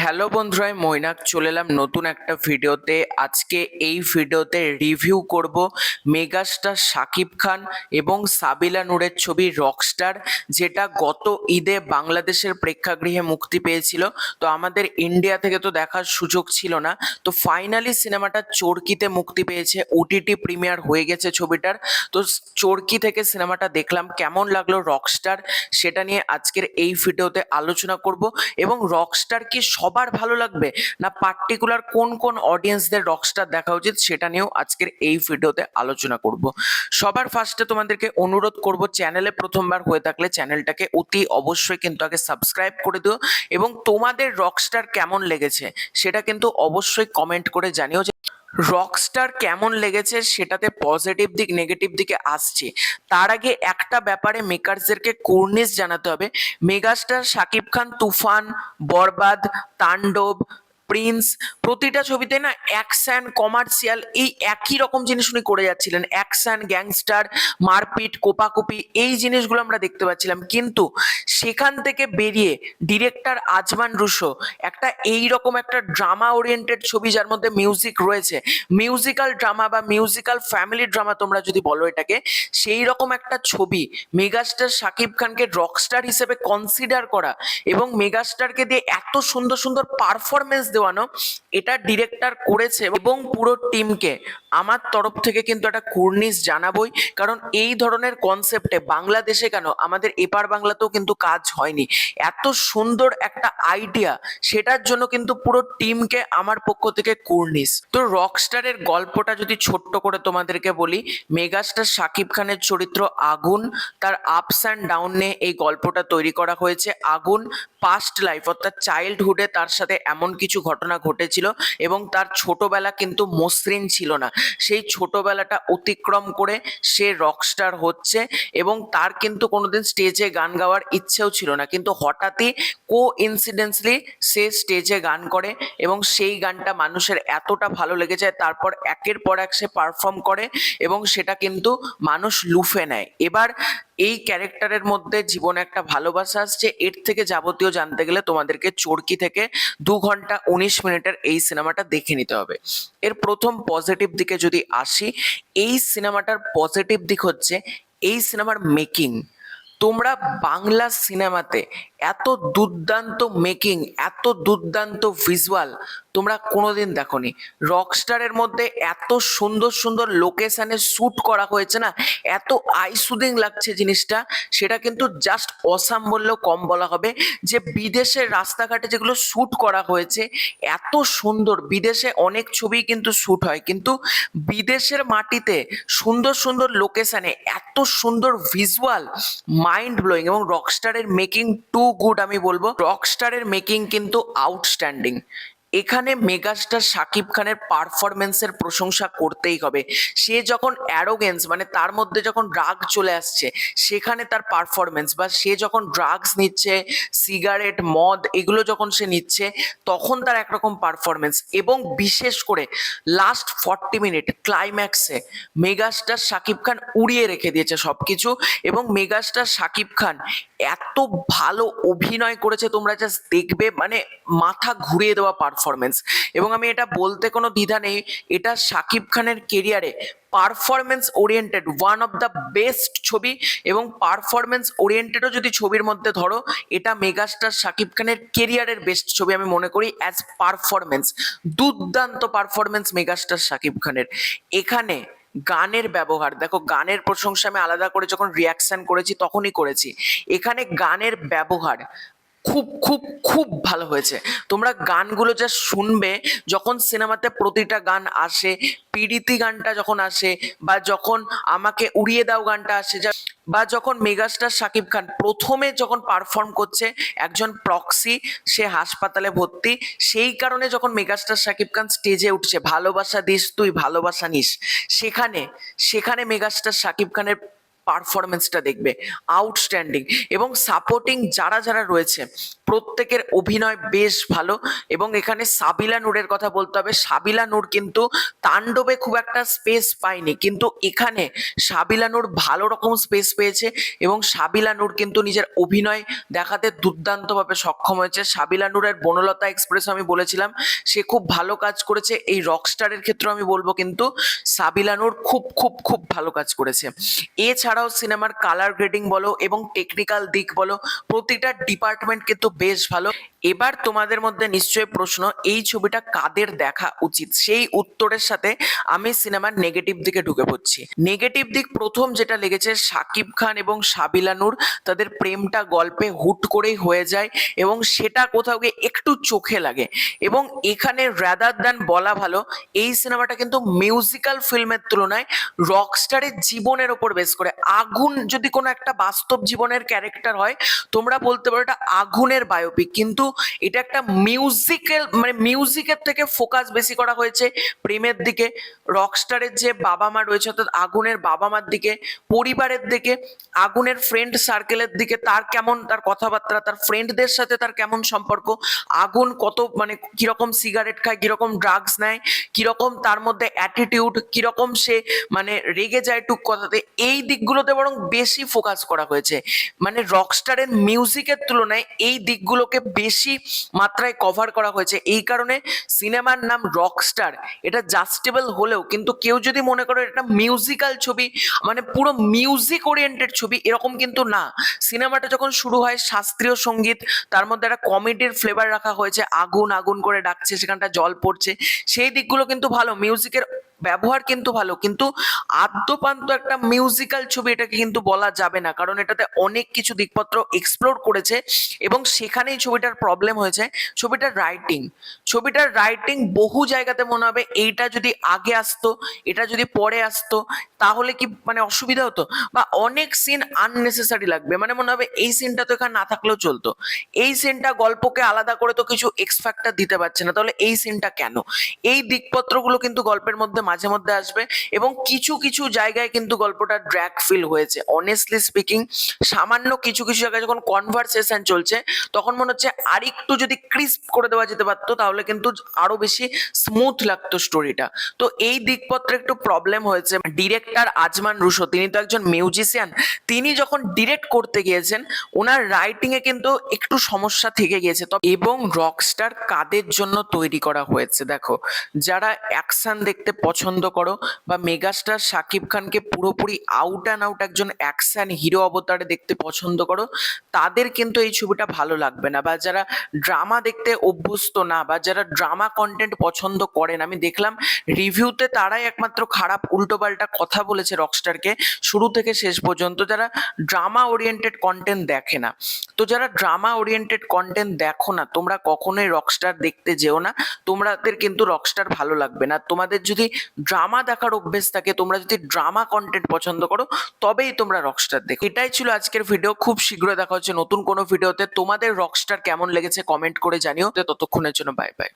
Hello বন্ধুরা, আমি মৈনাক চলে এলাম নতুন একটা ভিডিওতে। আজকে এই ভিডিওতে রিভিউ করব মেগাস্টার শাকিব খান এবং সাবিলা নূরের ছবি রকস্টার, যেটা গত ঈদে বাংলাদেশের প্রেক্ষাগৃহে মুক্তি পেয়েছিল। তো আমাদের ইন্ডিয়া থেকে তো দেখার সুযোগ ছিল না, তো ফাইনালি সিনেমাটা চরকিতে মুক্তি পেয়েছে, ওটিটি প্রিমিয়ার হয়ে গেছে ছবিটার। তো চরকি থেকে সিনেমাটা দেখলাম, কেমন লাগলো রকস্টার সেটা নিয়ে আজকের এই ভিডিওতে আলোচনা করব। এবং রকস্টার কি সবার ভালো লাগবে, না পার্টিকুলার কোন কোন অডিয়েন্সদের রকস্টার দেখা উচিত, সেটা নিয়েও আজকের এই ভিডিওতে আলোচনা করব। সবার ফার্স্টে তোমাদেরকে অনুরোধ করব, চ্যানেলে প্রথমবার হয়ে থাকলে চ্যানেলটাকে অতি অবশ্যই কিন্তু আগে সাবস্ক্রাইব করে দিও, এবং তোমাদের রকস্টার কেমন লেগেছে সেটা কিন্তু অবশ্যই কমেন্ট করে জানিও। রকস্টার কেমন লেগেছে সেটাতে পজিটিভ দিক নেগেটিভ দিকে আসছে, তার আগে একটা ব্যাপারে মেকারসদেরকে কুর্নিশ জানাতে হবে। মেগাস্টার শাকিব খান তুফান, বরবাদ, তাণ্ডব, প্রিন্স, প্রতিটা ছবিতে না অ্যাকশন কমার্শিয়াল এই একই রকম জিনিস উনি করে যাচ্ছিলেন। অ্যাকশন, গ্যাংস্টার, মারপিট, কোপাকুপি, এই জিনিসগুলো আমরা দেখতে পাচ্ছিলাম। কিন্তু সেখান থেকে বেরিয়ে ডিরেক্টর আজমান রুশো একটা এইরকম একটা ড্রামা ওরিয়েন্টেড ছবি, যার মধ্যে মিউজিক রয়েছে, মিউজিক্যাল ড্রামা বা মিউজিক্যাল ফ্যামিলি ড্রামা তোমরা যদি বলো এটাকে, সেই রকম একটা ছবি মেগাস্টার শাকিব খানকে রকস্টার হিসেবে কনসিডার করা এবং মেগাস্টারকে দিয়ে এত সুন্দর সুন্দর পারফরমেন্স দেওয়ানো, এটা ডিরেক্টর করেছে। এবং পুরো টিমকে আমার তরফ থেকে কিন্তু একটা কুর্নিশ জানাবই, কারণ এই ধরনের কনসেপ্টে বাংলাদেশে কেন, আমাদের এপার বাংলাতেও কিন্তু কাজ হয়নি। এত সুন্দর একটা আইডিয়া, সেটার জন্য কিন্তু পুরো টিমকে আমার পক্ষ থেকে কুর্নিশ। তো রকস্টারের গল্পটা যদি ছোট্ট করে তোমাদেরকে বলি, মেগাস্টার শাকিব খানের চরিত্র আগুন, তার আপস অ্যান্ড ডাউন নিয়ে এই গল্পটা তৈরি করা হয়েছে। আগুন পাস্ট লাইফ অর্থাৎ চাইল্ডহুডে তার সাথে এমন কিছু ঘটনা ঘটেছিল এবং তার ছোটবেলা কিন্তু মসৃণ ছিল না, সেই ছোটবেলাটা অতিক্রম করে সে রকস্টার হচ্ছে। এবং তার কিন্তু কোনোদিন স্টেজে গান গাওয়ার ইচ্ছেও ছিল না, কিন্তু হঠাৎই কোইন্সিডেন্সলি সে স্টেজে গান করে এবং সেই গানটা মানুষের এতটা ভালো লেগে যায়, তারপর একের পর এক সে পারফর্ম করে এবং সেটা কিন্তু মানুষ লুফে নেয়। এবার এই ক্যারেক্টারের মধ্যে জীবনে একটা ভালোবাসা আসছে। এর থেকে যাবতীয় জানতে গেলে তোমাদেরকে চরকি থেকে 2 ঘন্টা 19 মিনিটের এই সিনেমাটা দেখে নিতে হবে। এর প্রথম পজিটিভ দিকে যদি আসি, এই সিনেমাটার পজিটিভ দিক হচ্ছে এই সিনেমার মেকিং। তোমরা বাংলা সিনেমাতে এত দুর্দান্ত মেকিং, এত দুর্দান্ত ভিজুয়াল তোমরা কোনোদিন দেখোনি। রকস্টারের মধ্যে এত সুন্দর সুন্দর লোকেশনে শ্যুট করা হয়েছে না, এত আই সুদিং লাগছে জিনিসটা, সেটা কিন্তু জাস্ট অসাম বললেও কম বলা হবে। যে বিদেশের রাস্তাঘাটে যেগুলো শ্যুট করা হয়েছে এত সুন্দর, বিদেশে অনেক ছবি কিন্তু শ্যুট হয়, কিন্তু বিদেশের মাটিতে সুন্দর সুন্দর লোকেশনে এত সুন্দর ভিজুয়াল, মাইন্ড ব্লোয়িং। এবং রকস্টারের মেকিং টু গুড, আমি বলবো রকস্টারের মেকিং কিন্তু আউটস্ট্যান্ডিং। এখানে মেগাস্টার শাকিব খানের পারফরমেন্সের প্রশংসা করতেই হবে। সে যখন অ্যারোগেন্স মানে তার মধ্যে যখন রাগ চলে আসছে, সেখানে তার পারফরমেন্স, বা সে যখন ড্রাগস নিচ্ছে, সিগারেট মদ এগুলো যখন সে নিচ্ছে, তখন তার একরকম পারফরমেন্স। এবং বিশেষ করে last 40 minute ক্লাইম্যাক্সে megastar Shakib Khan উড়িয়ে রেখে দিয়েছে সবকিছু। এবং মেগাস্টার শাকিব খান এত ভালো অভিনয় করেছে, তোমরা জাস্ট দেখবে, মানে মাথা ঘুরিয়ে দেওয়া পারফরমেন্স। এবং আমি এটা বলতে কোনো দ্বিধা নেই, এটা শাকিব খানের কেরিয়ারে performance oriented one of the best ছবি। এবং পারফরমেন্স ওরিয়েন্টেডও যদি ছবির মধ্যে ধরো, এটা মেগাস্টার শাকিব খানের কেরিয়ারের বেস্ট ছবি আমি মনে করি। অ্যাজ পারফরমেন্স দুর্দান্ত পারফরমেন্স মেগাস্টার শাকিব খানের। এখানে গানের ব্যবহার দেখো, গানের প্রশংসা আমি আলাদা করে যখন রিয়াকশন করেছি তখনই করেছি। এখানে গানের ব্যবহার খুব খুব খুব ভালো হয়েছে। তোমরা গানগুলো যা শুনবে, যখন সিনেমাতে প্রতিটা গান আসে, পিরিতি গানটা যখন আসে, বা যখন আমাকে উড়িয়ে দাও গানটা আসে, বা যখন মেগাস্টার শাকিব খান প্রথমে যখন পারফর্ম করছে, একজন প্রক্সি, সে হাসপাতালে ভর্তি, সেই কারণে যখন মেগাস্টার শাকিব খান স্টেজে উঠছে, ভালোবাসা দিস তুই ভালোবাসা নিস, সেখানে সেখানে মেগাস্টার শাকিব খানের পারফরমেন্সটা দেখবে আউটস্ট্যান্ডিং, এবং সাপোর্টিং যারা যারা রয়েছে প্রত্যেকের অভিনয় বেশ ভালো। এবং এখানে সাবিলা নূরের কথা বলতে হবে, সাবিলা নূর কিন্তু তাণ্ডবে খুব একটা স্পেস পায়নি, কিন্তু এখানে সাবিলা নূর ভালো রকম স্পেস পেয়েছে এবং সাবিলা নূর কিন্তু নিজের অভিনয় দেখাতে দুর্দান্তভাবে সক্ষম হয়েছে। সাবিলা নূরের বনলতা এক্সপ্রেস আমি বলেছিলাম সে খুব ভালো কাজ করেছে, এই রকস্টারের ক্ষেত্রে আমি বলবো কিন্তু সাবিলা নূর খুব খুব খুব ভালো কাজ করেছে। এছাড়াও সিনেমার কালার গ্রেডিং বলো এবং টেকনিক্যাল দিক বলো, প্রতিটা ডিপার্টমেন্ট কিন্তু বেশ ভালো। এবার তোমাদের মধ্যে নিশ্চয়ই প্রশ্ন, এই ছবিটা কাদের দেখা উচিত, সেই উত্তরের সাথে আমি সিনেমার নেগেটিভ দিকে ঢুকে পড়ছি। নেগেটিভ দিক প্রথম যেটা লেগেছে, শাকিব খান এবং সাবিলা নূর তাদের প্রেমটা গল্পে হুট করেই হয়ে যায় এবং সেটা কোথাও গিয়ে একটু চোখে লাগে। এবং এখানে রাদার দ্যান বলা ভালো, এই সিনেমাটা কিন্তু মিউজিক্যাল ফিল্মের তুলনায় রকস্টারের জীবনের ওপর বেস করে। আগুন যদি কোনো একটা বাস্তব জীবনের ক্যারেক্টার হয়, তোমরা বলতে পারো এটা আগুনের বায়োপিক, কিন্তু এটা একটা মিউজিক্যাল, মানে মিউজিকের থেকে ফোকাস বেশি করা হয়েছে প্রেমের দিকে, রকস্টারের যে বাবা মা রয়েছে অর্থাৎ আগুনের বাবা মার দিকে, পরিবারের দিকে, আগুনের ফ্রেন্ড সার্কেলের দিকে, তার কেমন তার কথাবার্তা, তার ফ্রেন্ডদের সাথে তার কেমন সম্পর্ক, আগুন কত মানে কিরকম সিগারেট খায়, কিরকম ড্রাগস নেয়, কিরকম তার মধ্যে অ্যাটিটিউড, কিরকম সে মানে রেগে যায় টুক কথাতে, এই দিকগুলোতে বরং বেশি ফোকাস করা হয়েছে। মানে রকস্টারের মিউজিকের তুলনায় এই দিকগুলোকে বেশি মাত্রায় কভার করা হয়েছে। এই কারণে সিনেমার নাম রকস্টার, এটা জাস্টেবল হলেও কিন্তু কেউ যদি মনে করো এটা মিউজিক্যাল ছবি, মানে পুরো মিউজিক ওরিয়েন্টেড ছবি, এরকম কিন্তু না। সিনেমাটা যখন শুরু হয় শাস্ত্রীয় সঙ্গীত, তার মধ্যে একটা কমেডির ফ্লেভার রাখা হয়েছে, আগুন আগুন করে ডাকছে, সেখানটা জল পড়ছে, সেই দিকগুলো কিন্তু ভালো, মিউজিকের ব্যবহার কিন্তু ভালো, কিন্তু আদ্যপান্ত একটা মিউজিক্যাল ছবি এটাকে কিন্তু বলা যাবে না, কারণ এটাতে অনেক কিছু দিকপত্র এক্সপ্লোর করেছে এবং সেখানেই ছবিটার প্রবলেম হয়েছে। ছবিটার রাইটিং বহু জায়গাতে মনে হবে এইটা যদি আগে আসতো, এটা যদি পরে আসতো তাহলে কি মানে অসুবিধা হতো, বা অনেক সিন আননেসেসারি লাগবে, মানে মনে হবে এই সিনটা তো এখানে না থাকলেও চলতো, এই সিনটা গল্পকে আলাদা করে তো কিছু এক্স ফ্যাক্টর দিতে পারছে না, তাহলে এই সিনটা কেন, এই দিকপত্রগুলো কিন্তু গল্পের মধ্যে মাঝে মধ্যে আসবে এবং কিছু কিছু জায়গায় কিন্তু গল্পটা ড্র্যাগ ফিল হয়েছে অনেস্টলি স্পিকিং। সামান্য কিছু কিছু জায়গায় যখন কনভারসেশন চলছে তখন মনে হচ্ছে আরেকটু যদি ক্রিস্প করে দেওয়া যেতে পারতো তাহলে কিন্তু আরো বেশি স্মুথ লাগতো স্টোরিটা। তো এই দিকপত্রে একটু প্রবলেম হয়েছে। ডিরেক্টর আজমান রুশো, তিনি তো একজন মিউজিশিয়ান, তিনি যখন ডিরেক্ট করতে গিয়েছেন ওনার রাইটিং এ কিন্তু একটু সমস্যা থেকে গিয়েছে। এবং রকস্টার কাদের জন্য তৈরি করা হয়েছে, দেখো যারা অ্যাকশন দেখতে পছন্দ করো বা মেগাস্টার শাকিব খানকে পুরোপুরি আউট অ্যান্ড আউট একজন অ্যাকশন হিরো অবতারে দেখতে পছন্দ করো, তাদের কিন্তু এই ছবিটা ভালো লাগবে না। বা যারা ড্রামা দেখতে অভ্যস্ত না বা যারা ড্রামা কন্টেন্ট পছন্দ করেন, আমি দেখলাম রিভিউতে তারাই একমাত্র খারাপ উল্টোপাল্টা কথা বলেছে রকস্টারকে শুরু থেকে শেষ পর্যন্ত, যারা ড্রামা ওরিয়েন্টেড কন্টেন্ট দেখে না। তো যারা ড্রামা ওরিয়েন্টেড কন্টেন্ট দেখো না, তোমরা কখনোই রকস্টার দেখতে যেও না, তোমাদের কিন্তু রকস্টার ভালো লাগবে না। তোমাদের যদি ড্রামা দেখার অভ্যেস থাকে, তোমরা যদি ড্রামা কন্টেন্ট পছন্দ করো, তবেই তোমরা রকস্টার দেখো। এটাই ছিল আজকের ভিডিও, খুব শীঘ্রই দেখা হচ্ছে নতুন কোনো ভিডিওতে। তোমাদের রকস্টার কেমন লেগেছে কমেন্ট করে জানিও। ততক্ষণের জন্য বাই বাই।